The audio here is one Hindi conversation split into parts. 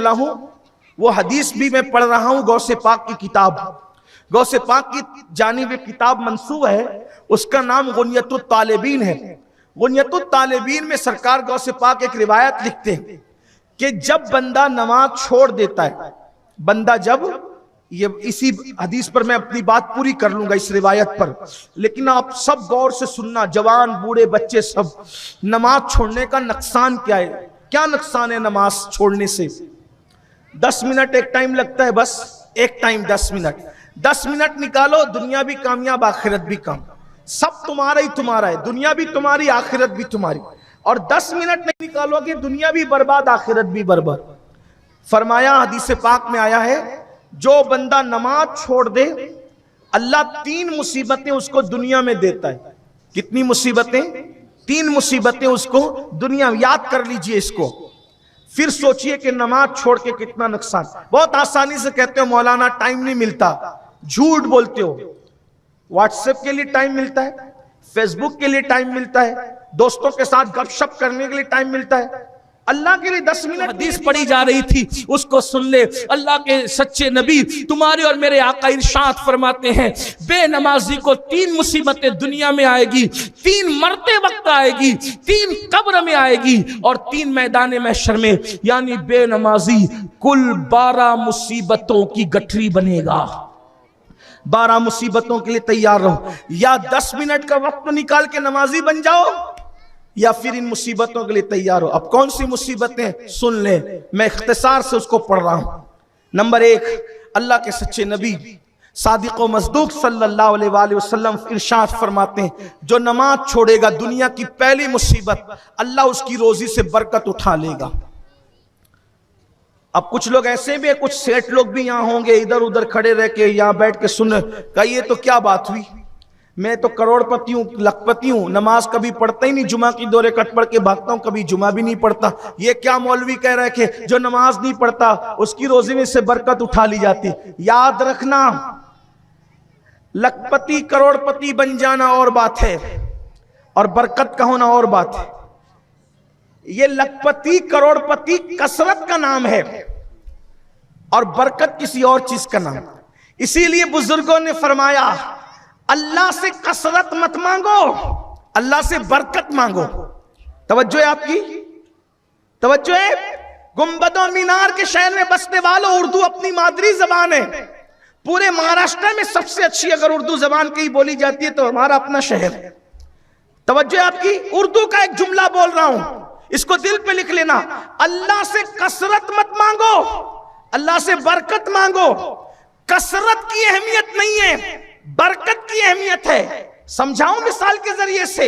चला हूं, वो हदीस भी मैं पढ़ रहा हूं, गौसे पाक की किताब, गौसे पाक की जानिब एक किताब मंसूब है, उसका नाम गुनियतुत तालिबीन है। गुनियतुत तालिबीन में सरकार गौसे पाक एक रिवायत लिखते हैं कि जब बंदा नमाज छोड़ देता है, बंदा जब, ये इसी हदीस पर मैं अपनी बात पूरी कर लूंगा इस रिवायत पर, लेकिन आप सब गौर से सुनना, जवान बूढ़े बच्चे सब, नमाज छोड़ने का नुकसान क्या है, क्या नुकसान है नमाज छोड़ने से। 10 मिनट एक टाइम लगता है, बस एक टाइम 10 मिनट, 10 मिनट निकालो, दुनिया भी कामयाब आखिरत भी काम, सब तुम्हारा ही तुम्हारा है, दुनिया भी तुम्हारी आखिरत भी तुम्हारी। और 10 मिनट नहीं निकालोगे, दुनिया भी बर्बाद आखिरत भी बर्बाद। फरमाया, हदीस पाक में आया है, जो बंदा नमाज छोड़ दे, अल्लाह 3 मुसीबतें उसको दुनिया में देता है। कितनी मुसीबतें? 3 मुसीबतें उसको दुनिया में। याद कर लीजिए इसको, फिर सोचिए कि नमाज छोड़ के कितना नुकसान। बहुत आसानी से कहते हो मौलाना टाइम नहीं मिलता, झूठ बोलते हो। व्हाट्सएप के लिए टाइम मिलता है, फेसबुक के लिए टाइम मिलता है, दोस्तों के साथ गपशप करने के लिए टाइम मिलता है, अल्लाह के लिए 10 मिनट। हदीस पढ़ी जा रही थी, उसको सुन ले। अल्लाह के सच्चे नबी तुम्हारे और मेरे आका इरशाद फरमाते हैं, बेनमाजी को 3 मुसीबतें दुनिया में आएगी, 3 मरते वक्त आएगी, 3 कब्र में आएगी और 3 मैदान महशर में। यानी बेनमाजी कुल 12 मुसीबतों की गठरी बनेगा। 12 मुसीबतों के लिए तैयार रहो। या 10 मिनट का वक्त निकाल के नमाजी बन जाओ, या फिर इन मुसीबतों के लिए तैयार हो। अब कौन सी मुसीबतें, सुन ले, मैं इख्तिसार से उसको पढ़ रहा हूं। नंबर 1, अल्लाह के सच्चे नबी सादिक व मसदूक सल्लल्लाहु अलैहि वसल्लम इरशाद फरमाते हैं, जो नमाज छोड़ेगा, दुनिया की पहली मुसीबत, अल्लाह उसकी रोजी से बरकत उठा लेगा। अब कुछ लोग ऐसे भी है, कुछ सेठ लोग भी यहां होंगे, इधर उधर खड़े रह के यहां बैठ के सुन, कहिए तो क्या बात हुई, मैं तो करोड़पति हूं, लखपति हूं, नमाज कभी पढ़ता ही नहीं, जुमा की 2 रकात पढ़ के भागता हूं, कभी जुमा भी नहीं पढ़ता। ये क्या मौलवी कह रहे कि जो नमाज नहीं पढ़ता उसकी रोजी में से बरकत उठा ली जाती। याद रखना, लखपति करोड़पति बन जाना और बात है, और बरकत का होना और बात है। ये लखपति करोड़पति कसरत का नाम है और बरकत किसी और चीज का नाम। इसीलिए बुजुर्गों ने फरमाया, अल्लाह से कसरत मत मांगो, अल्लाह से बरकत मांगो। तवज्जो है आपकी, तवज्जो है। गुंबदों मीनार के शहर में बसने वालों, उर्दू अपनी मादरी जबान है। पूरे महाराष्ट्र में सबसे अच्छी अगर उर्दू जबान की बोली जाती है तो हमारा अपना शहर है। तवज्जो है आपकी। उर्दू का एक जुमला बोल रहा हूं, इसको दिल पे लिख लेना। अल्लाह से कसरत मत मांगो, अल्लाह से बरकत मांगो। कसरत की अहमियत नहीं है, बरकत की अहमियत है। समझाऊं मिसाल के जरिए से,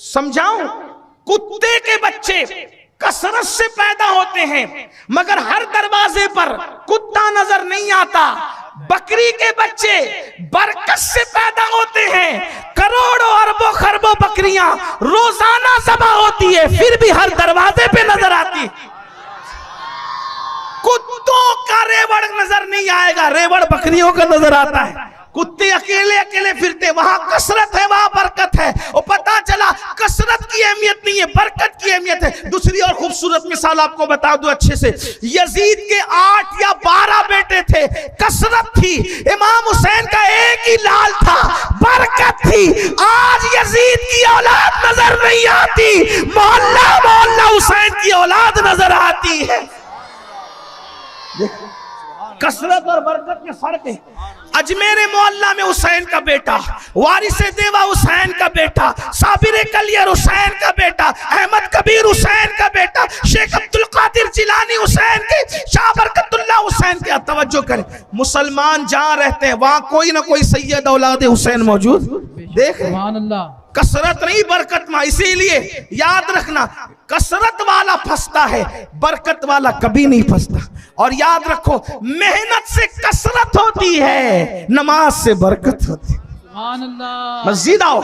समझाऊं। कुत्ते के बच्चे कसरत से पैदा होते हैं, मगर हर दरवाजे पर कुत्ता नजर नहीं आता। बकरी के बच्चे बरकत से पैदा होते हैं। करोड़ों अरबों खरबों बकरियां रोजाना ज़बह होती है, फिर भी हर दरवाजे पे नजर आती। कुत्तों का रेवड़ नजर नहीं आएगा, रेवड़ बकरियों का नजर आता है। कुत्ते अकेले अकेले फिरते, वहां कसरत है, वहां बरकत है। और पता चला कसरत की अहमियत नहीं है, बरकत की अहमियत है। दूसरी और खूबसूरत मिसाल आपको बता दूं अच्छे से। यजीद के 8 या 12 बेटे थे, कसरत थी। इमाम हुसैन का एक ही लाल था, बरकत थी। आज यजीद की औलाद नजर नहीं आती, मोहल्ला मोहल्ला हुसैन की औलाद नजर आती है। कसरत और बरकत के फर्क है। अजमेर मोहल्ला में हुसैन का बेटा, वारिसे देवा हुसैन का बेटा, साबिर कलियर हुसैन का बेटा, अहमद कबीर हुसैन का बेटा, शेख अब्दुल कादिर जिलानी हुसैन के, शाह बरकतुल्लाह हुसैन के। तवज्जो करें, मुसलमान जहां रहते हैं वहां कोई ना कोई सैयद औलाद हुसैन मौजूद। देख, कसरत नहीं बरकत में। इसीलिए याद रखना, कसरत वाला फंसता है, बरकत वाला कभी नहीं फंसता। और याद रखो, मेहनत से कसरत होती है, नमाज से बरकत होती है। मस्जिद आओ,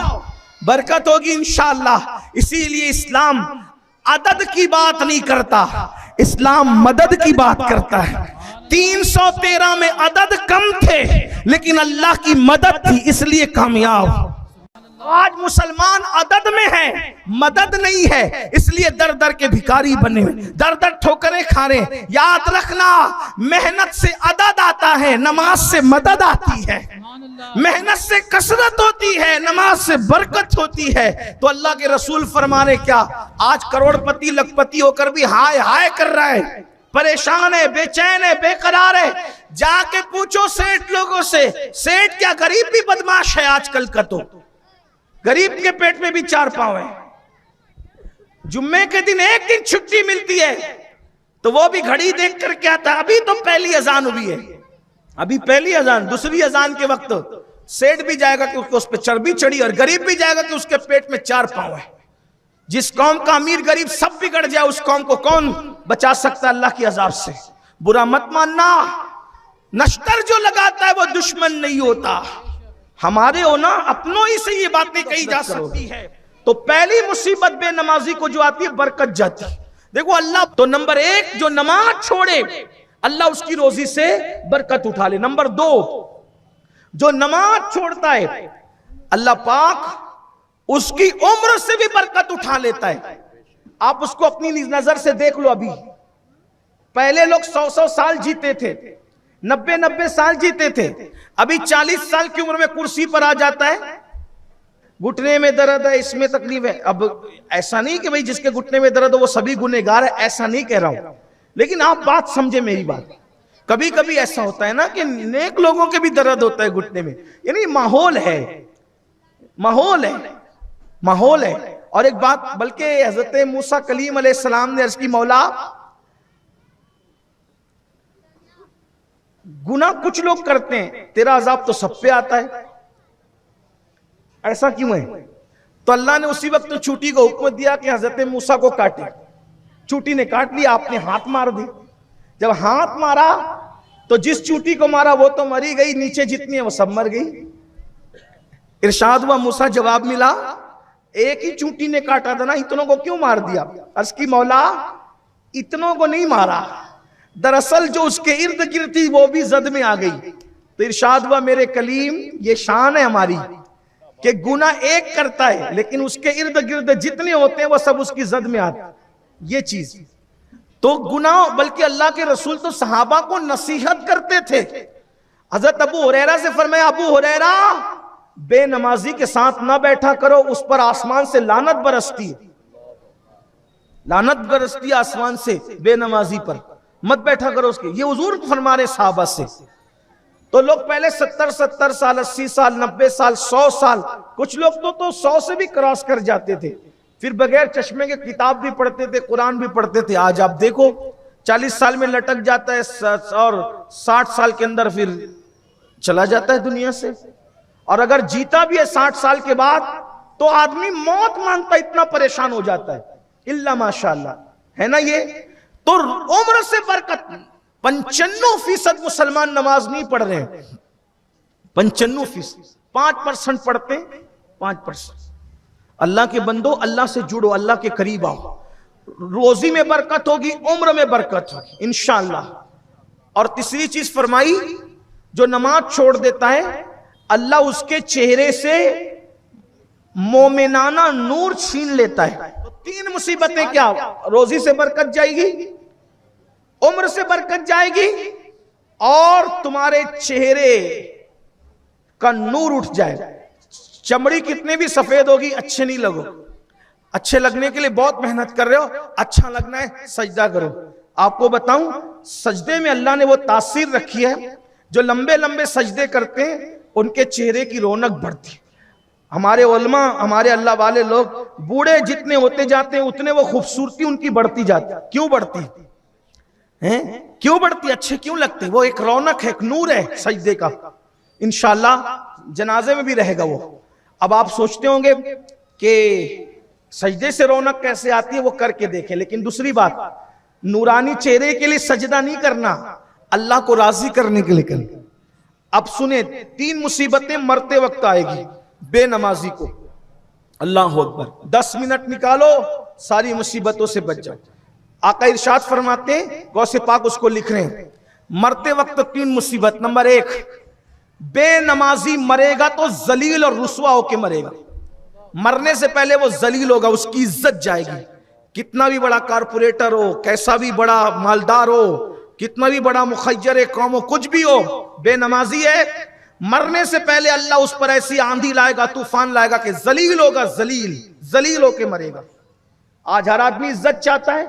बरकत होगी इंशाअल्लाह। इसीलिए इस्लाम अदद की बात नहीं करता, इस्लाम मदद की बात करता है। 313 में अदद कम थे, लेकिन अल्लाह की मदद थी, इसलिए कामयाब। आज मुसलमान अदद में है, मदद नहीं है, इसलिए दर दर के भिखारी बने, दर दर ठोकरें खा रहे। याद रखना, मेहनत से अदद आता है, नमाज से मदद आती है। मेहनत से कसरत होती है, नमाज से बरकत होती है। तो अल्लाह के रसूल फरमाने क्या, आज करोड़पति लखपति होकर भी हाय हाय कर रहा है, परेशान है, बेचैन है, बेकरार है। जाके पूछो सेठ लोगों से, सेठ क्या गरीब भी बदमाश है आजकल का? तो गरीब के पेट में भी 4 पांव है। जुम्मे के दिन एक दिन छुट्टी मिलती है तो वो भी घड़ी देख कर क्या था, अभी तो पहली अजान हुई है, अभी पहली अजान, दूसरी अजान के वक्त सेठ भी जाएगा कि उस पर चर्बी चढ़ी, और गरीब भी जाएगा कि उसके पेट में 4 पांव है। जिस कौम का अमीर गरीब सब बिगड़ जाए, उस कौम को कौन बचा सकता है अल्लाह की अजाब से? बुरा मत मानना, नश्तर जो लगाता है वो दुश्मन नहीं होता। हमारे होना अपनों ही से ये बातें कही जा सकती है। तो पहली मुसीबत बेनमाजी को जो आती है, बरकत जाती है। देखो अल्लाह तो नंबर 1 जो नमाज छोड़े अल्लाह उसकी रोजी से बरकत उठा ले। नंबर 2 जो नमाज छोड़ता है अल्लाह पाक उसकी उम्र से भी बरकत उठा लेता है। आप उसको अपनी नजर से देख लो। अभी पहले लोग 100-100 साल जीते थे, 90-90 साल जीते थे। अभी 40 साल की उम्र में कुर्सी पर आ जाता है, घुटने में दर्द है, इसमें तकलीफ है। अब ऐसा नहीं कि भाई जिसके घुटने में दर्द हो वो सभी गुनहगार है, ऐसा नहीं कह रहा हूं, लेकिन आप बात समझे मेरी बात। कभी कभी ऐसा होता है ना कि नेक लोगों के भी दर्द होता है घुटने में, यानी माहौल है, माहौल है, माहौल है। और एक बात, बल्कि हजरत मूसा कलीम अलैहिस्सलाम ने अर्ज की, मौला गुनाह कुछ लोग करते हैं, तेरा अजाब तो सब पे आता है, ऐसा क्यों है? तो अल्लाह ने उसी वक्त चूटी को हुक्म दिया कि हजरत मूसा को काटे। चूटी ने काट लिया, आपने हाथ मार दी। जब हाथ मारा तो जिस चूटी को मारा वो तो मरी गई, नीचे जितनी है वो सब मर गई। इरशाद हुआ, मूसा जवाब मिला, एक ही चूटी ने काटा था ना, इतनों को क्यों मार दिया? अर्ज की, मौला इतनों को नहीं मारा, दरअसल जो उसके इर्द गिर्द थी वो भी जद में आ गई। तो इरशाद हुआ, मेरे कलीम ये शान है हमारी कि गुनाह एक करता है लेकिन उसके इर्द गिर्द जितने होते हैं वो सब उसकी जद में आते हैं। ये चीज तो गुनाह, बल्कि अल्लाह के रसूल तो सहाबा को नसीहत करते थे। हजरत अबू हुरैरा से फरमाया, अबू हुरैरा बेनमाजी के साथ ना बैठा करो, उस पर आसमान से लानत बरसती है, लानत बरसती आसमान से बेनमाजी पर, मत बैठा करो उसके। ये हुजूर फरमा रहे सहाबा से। तो लोग पहले 70-70 साल, 80 साल, 90 साल, 100 साल, कुछ लोग तो 100 से भी क्रॉस कर जाते थे, फिर बगैर चश्मे के किताब भी पढ़ते थे, कुरान भी पढ़ते थे। आज आप देखो 40 साल में लटक जाता है और 60 साल के अंदर फिर चला जाता है दुनिया से। और अगर जीता भी है 60 साल के बाद तो आदमी मौत मानता, इतना परेशान हो जाता है, इल्ला माशाअल्लाह, है ना। ये तो उम्र से बरकत। 95% मुसलमान नमाज नहीं पढ़ रहे हैं, 95%, 5% पढ़ते हैं, 5%। अल्लाह के बंदो, अल्लाह से जुड़ो, अल्लाह के करीब आओ, रोजी में बरकत होगी, उम्र में बरकत होगी इंशाअल्लाह। और तीसरी चीज फरमाई, जो नमाज छोड़ देता है अल्लाह उसके चेहरे से मोमिनाना नूर छीन लेता है। तो 3 मुसीबतें क्या, रोजी से बरकत जाएगी, उम्र से बरकत जाएगी, और तुम्हारे चेहरे का नूर उठ जाएगा। चमड़ी कितनी भी सफेद होगी, अच्छे नहीं लगो। अच्छे लगने के लिए बहुत मेहनत कर रहे हो, अच्छा लगना है सजदा करो। आपको बताऊं, सजदे में अल्लाह ने वो तासीर रखी है, जो लंबे लंबे सजदे करते हैं उनके चेहरे की रौनक बढ़ती है। हमारे उलमा, हमारे अल्लाह वाले लोग, बूढ़े जितने होते जाते हैं उतने वो खूबसूरती उनकी बढ़ती जाती है। क्यों बढ़ती है? क्यों बढ़ती? अच्छे क्यों लगते? वो एक रौनक है, एक नूर है सजदे का। इंशाअल्लाह जनाजे में भी रहेगा वो। अब आप सोचते होंगे कि सजदे से रौनक कैसे आती है, वो करके देखें। लेकिन दूसरी बात, नूरानी चेहरे के लिए सजदा नहीं करना, अल्लाह को राजी करने के लिए करना। अब सुने, 3 मुसीबतें मरते वक्त आएगी बेनमाजी को। अल्लाह अकबर। 10 मिनट निकालो, सारी मुसीबतों से बच जाओ। आका इरशाद फरमाते हैं, गौसे पाक उसको लिख रहे हैं, मरते वक्त 3 मुसीबत। नंबर 1, बेनमाजी मरेगा तो जलील और रुसवा होके मरेगा। मरने से पहले वो जलील होगा, उसकी इज्जत जाएगी। कितना भी बड़ा कारपोरेटर हो, कैसा भी बड़ा मालदार हो, कितना भी बड़ा मुखज्जर कौम हो, कुछ भी हो, बेनमाजी है, मरने से पहले अल्लाह उस पर ऐसी आंधी लाएगा, तूफान लाएगा कि जलील होगा, जलील होके मरेगा। आज हर आदमी इज्जत चाहता है,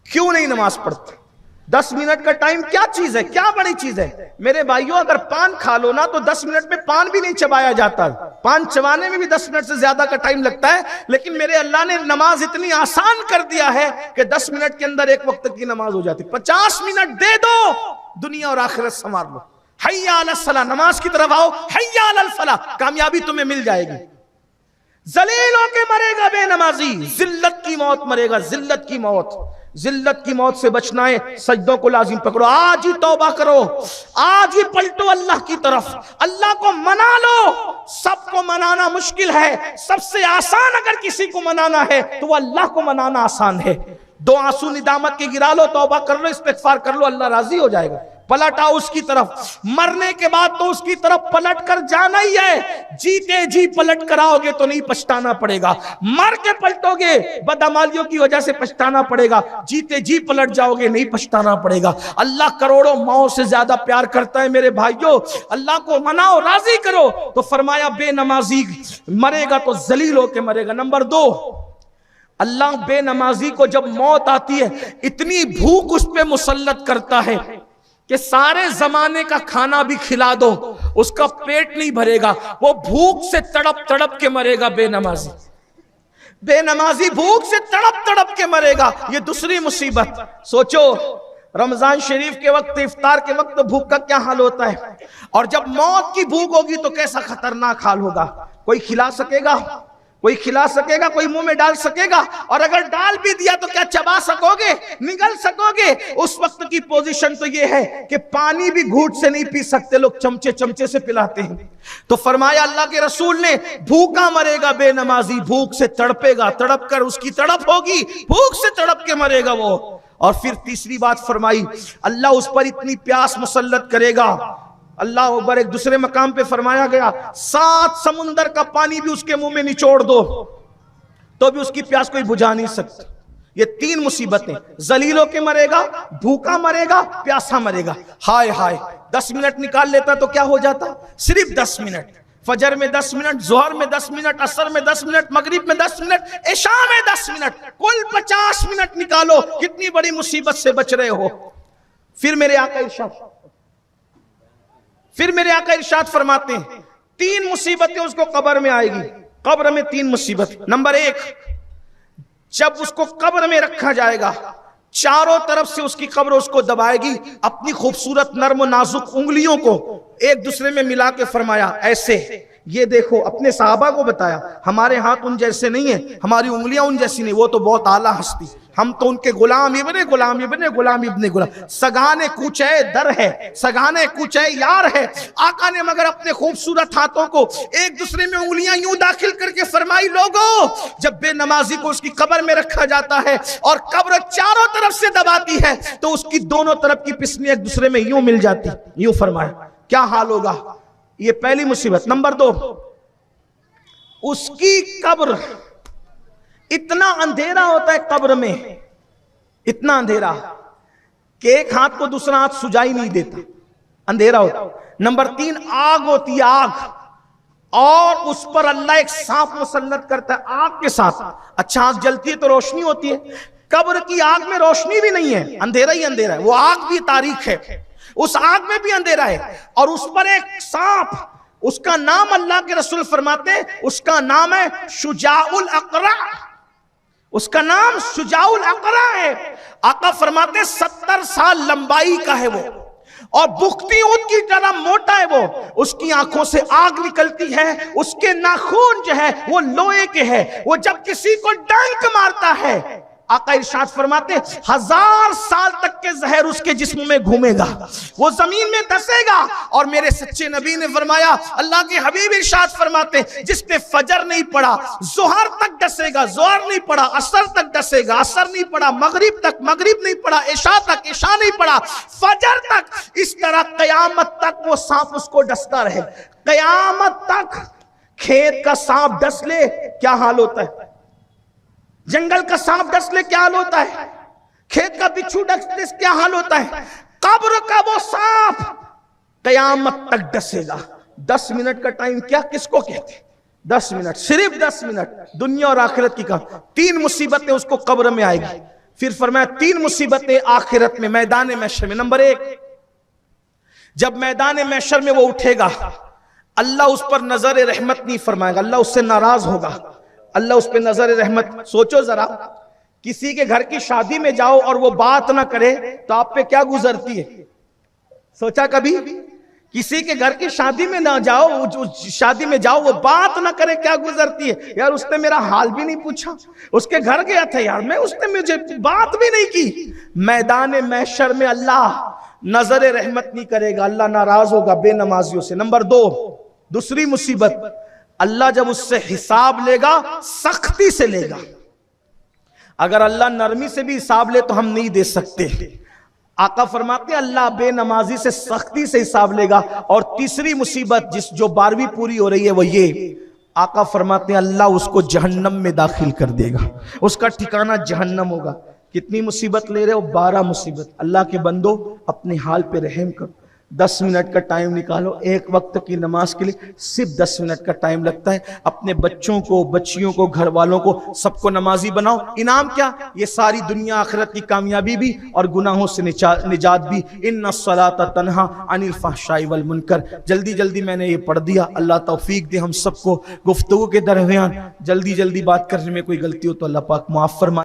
क्यों नहीं नमाज पढ़ता? 10 मिनट का टाइम क्या चीज है, क्या बड़ी चीज है? मेरे भाइयों, अगर पान खा लो ना तो 10 मिनट में पान भी नहीं चबाया जाता, पान चबाने में भी 10 मिनट से ज्यादा का टाइम लगता है। लेकिन मेरे अल्लाह ने नमाज इतनी आसान कर दिया है कि 10 मिनट के अंदर एक वक्त की नमाज हो जाती। 50 मिनट दे दो, दुनिया और आखिरत संवार लो। हय्या अलल सलाह, नमाज की तरफ आओ, हय्या अलल फलाह, कामयाबी तुम्हें मिल जाएगी। जलील होके मरेगा बेनमाजी, जिल्लत की मौत मरेगा, जिल्लत की मौत। जिल्लत की मौत से बचना है, सजदों को लाजिम पकड़ो, आज ही तौबा करो, आज ही पलटो अल्लाह की तरफ, अल्लाह को मना लो। सबको मनाना मुश्किल है, सबसे आसान अगर किसी को मनाना है तो वो अल्लाह को मनाना आसान है। 2 आंसू निदामत के गिरा लो, तौबा कर लो, इस्तिगफार कर लो, अल्लाह राजी हो जाएगा। पलट आओ उसकी तरफ, मरने के बाद तो उसकी तरफ पलट कर जाना ही है। जीते जी पलट कर आओगे तो नहीं पछताना पड़ेगा, मर के पलटोगे बदअमालियों की वजह से पछताना पड़ेगा, जीते जी पलट जाओगे नहीं पछताना पड़ेगा। अल्लाह करोड़ों माओ से ज्यादा प्यार करता है मेरे भाइयों, अल्लाह को मनाओ, राजी करो। तो फरमाया बेनमाजी मरेगा तो जलील होके मरेगा। नंबर 2, अल्लाह बेनमाजी को जब मौत आती है इतनी भूख उस पे मुसल्लत करता है कि सारे जमाने का खाना भी खिला दो उसका पेट नहीं भरेगा, वो भूख से तड़प तड़प के मरेगा। बेनमाजी भूख से तड़प तड़प के मरेगा। ये दूसरी मुसीबत। सोचो, रमजान शरीफ के वक्त, इफ्तार के वक्त भूख का क्या हाल होता है, और जब मौत की भूख होगी तो कैसा खतरनाक हाल होगा। कोई खिला सकेगा? कोई खिला सकेगा? कोई मुंह में डाल सकेगा? और अगर डाल भी दिया तो क्या चबा सकोगे, निगल सकोगे? उस वक्त की पोजीशन तो ये है कि पानी भी घूंट से नहीं पी सकते, लोग चमचे चमचे से पिलाते हैं। तो फरमाया अल्लाह के रसूल ने, भूखा मरेगा बेनमाजी, भूख से तड़पेगा, तड़प कर उसकी तड़प होगी, भूख से तड़प के मरेगा वो। और फिर तीसरी बात फरमाई, अल्लाह उस पर इतनी प्यास मुसल्लत करेगा। अल्लाह अकबर, एक दूसरे मकाम पे फरमाया गया, 7 समुंदर का पानी भी उसके मुंह में निचोड़ दो तो भी उसकी प्यास कोई बुझा नहीं सकता। ये 3 मुसीबतें, जलीलों के मरेगा, भूखा मरेगा, प्यासा मरेगा। हाय हाय, 10 मिनट निकाल लेता तो क्या हो जाता? सिर्फ 10 मिनट, फजर में 10 मिनट, जोहर में 10 मिनट, असर में 10 मिनट, मगरिब में 10 मिनट, इशा में 10 मिनट, कुल 50 मिनट निकालो, कितनी बड़ी मुसीबत से बच रहे हो। फिर मेरे आका इरशाद फरमाते हैं, 3 मुसीबतें उसको कब्र में आएगी। कब्र में 3 मुसीबत। नंबर 1, जब उसको कब्र में रखा जाएगा, चारों तरफ से उसकी कब्र उसको दबाएगी, अपनी खूबसूरत नर्म नाजुक उंगलियों को एक दूसरे में मिला के फरमाया, ऐसे ये देखो। अपने सहाबा को बताया, हमारे हाथ उन जैसे नहीं है, हमारी उंगलियां उन जैसी नहीं, वो तो बहुत आला हस्ती, हम तो उनके गुलाम इब्ने गुलाम। सगाने कुचे दर है, सगाने कुचे यार है। आका ने मगर अपने खूबसूरत हाथों को एक दूसरे में उंगलियां यूं दाखिल करके फरमाई, लोगों, जब बेनमाजी को उसकी कब्र में रखा जाता है और कब्र चारों तरफ से दबाती है तो उसकी दोनों तरफ की पिसनी एक दूसरे में यूं मिल जाती। यूं फरमाया, क्या हाल होगा? ये पहली मुसीबत। नंबर 2, उसकी कब्र, इतना अंधेरा होता है कब्र में, इतना अंधेरा कि एक हाथ को दूसरा हाथ सुझाई नहीं देता, अंधेरा होता। नंबर 3, आग होती है, आग, और उस पर अल्लाह एक सांप मुसल्लत करता है आग के साथ। अच्छा, आग जलती है तो रोशनी होती है, कब्र की आग में रोशनी भी नहीं है, अंधेरा ही अंधेरा है। वो आग भी तारीख है, उस आग में भी अंधेरा है, और उस पर एक सांप, उसका नाम अल्लाह के रसूल फरमाते हैं, उसका नाम है शुजाउल अक़रा, उसका नाम शुजाउल अक़रा है। आका फरमाते 70 साल लंबाई का है वो, और बुख्ती ऊंट की तरह मोटा है वो, उसकी आंखों से आग निकलती है, उसके नाखून जो है वो लोहे के है, वो जब किसी को डंक मारता है, आका इरशाद फरमाते 1000 साल तक के जहर उसके जिस्म में घूमेगा, वो जमीन में धसेगा। और मेरे सच्चे नबी ने फरमाया, अल्लाह के हबीब इरशाद फरमाते, जिसने फजर नहीं पढ़ा जोहर तक डसेगा, जोहर नहीं पढ़ा असर तक डसेगा, असर नहीं पढ़ा मगरिब तक, मगरिब नहीं पढ़ा इशा तक, इशा नहीं पढ़ा फजर तक। इस तरह कयामत तक वो सांप उसको डसता रहे, कयामत तक। खेत का सांप डस ले क्या हाल होता है, जंगल का सांप डस ले क्या हाल होता है, खेत का बिच्छू डस ले क्या हाल होता है, कब्र का वो सांप कयामत तक डसेगा। 10 मिनट का टाइम क्या किसको कहते, 10 मिनट, सिर्फ 10 मिनट, दुनिया और आखिरत की काम। 3 मुसीबतें उसको कब्र में आएगी। फिर फरमाया 3 मुसीबतें आखिरत में, मैदान महशर में। नंबर 1, जब मैदान महशर में वो उठेगा, अल्लाह उस पर नजर रहमत नहीं फरमाएगा, अल्लाह उससे नाराज होगा, अल्लाह उस पर नजर रहमत। सोचो जरा, किसी के घर की शादी में जाओ और वो बात ना करे तो आप पे क्या गुजरती है, सोचा कभी? किसी के घर की शादी में ना जाओ, शादी में जाओ वो बात ना करे क्या गुजरती है, यार उसने मेरा हाल भी नहीं पूछा, उसके घर गया था यार मैं, उसने मुझे बात भी नहीं की। मैदान महशर में अल्लाह नजर रहमत नहीं करेगा, अल्लाह नाराज होगा बेनमाजियों से। नंबर 2, दूसरी मुसीबत, अल्लाह जब उससे हिसाब लेगा सख्ती से लेगा। अगर अल्लाह नरमी से भी हिसाब ले तो हम नहीं दे सकते। आका फरमाते हैं अल्लाह बेनमाजी से सख्ती से हिसाब लेगा। और तीसरी मुसीबत जो 12वीं पूरी हो रही है वो ये, आका फरमाते हैं अल्लाह उसको जहन्नम में दाखिल कर देगा, उसका ठिकाना जहन्नम होगा। कितनी मुसीबत ले रहे हो? 12 मुसीबत। अल्लाह के बंदो अपने हाल पे रहम करो, 10 मिनट का टाइम निकालो, एक वक्त की नमाज के लिए सिर्फ 10 मिनट का टाइम लगता है। अपने बच्चों को, बच्चियों को, घर वालों को, सबको नमाजी बनाओ। इनाम क्या? ये सारी दुनिया आखिरत की कामयाबी भी और गुनाहों से निजात भी। इन्नस्सलाता तन्हा अनिल फहशाई वल मुनकर। जल्दी जल्दी मैंने ये पढ़ दिया, अल्लाह तौफीक दे हम सबको। गुफ्तगू के दरमियान जल्दी जल्दी बात करने में कोई गलती हो तो अल्लाह पाक माफ फरमाए।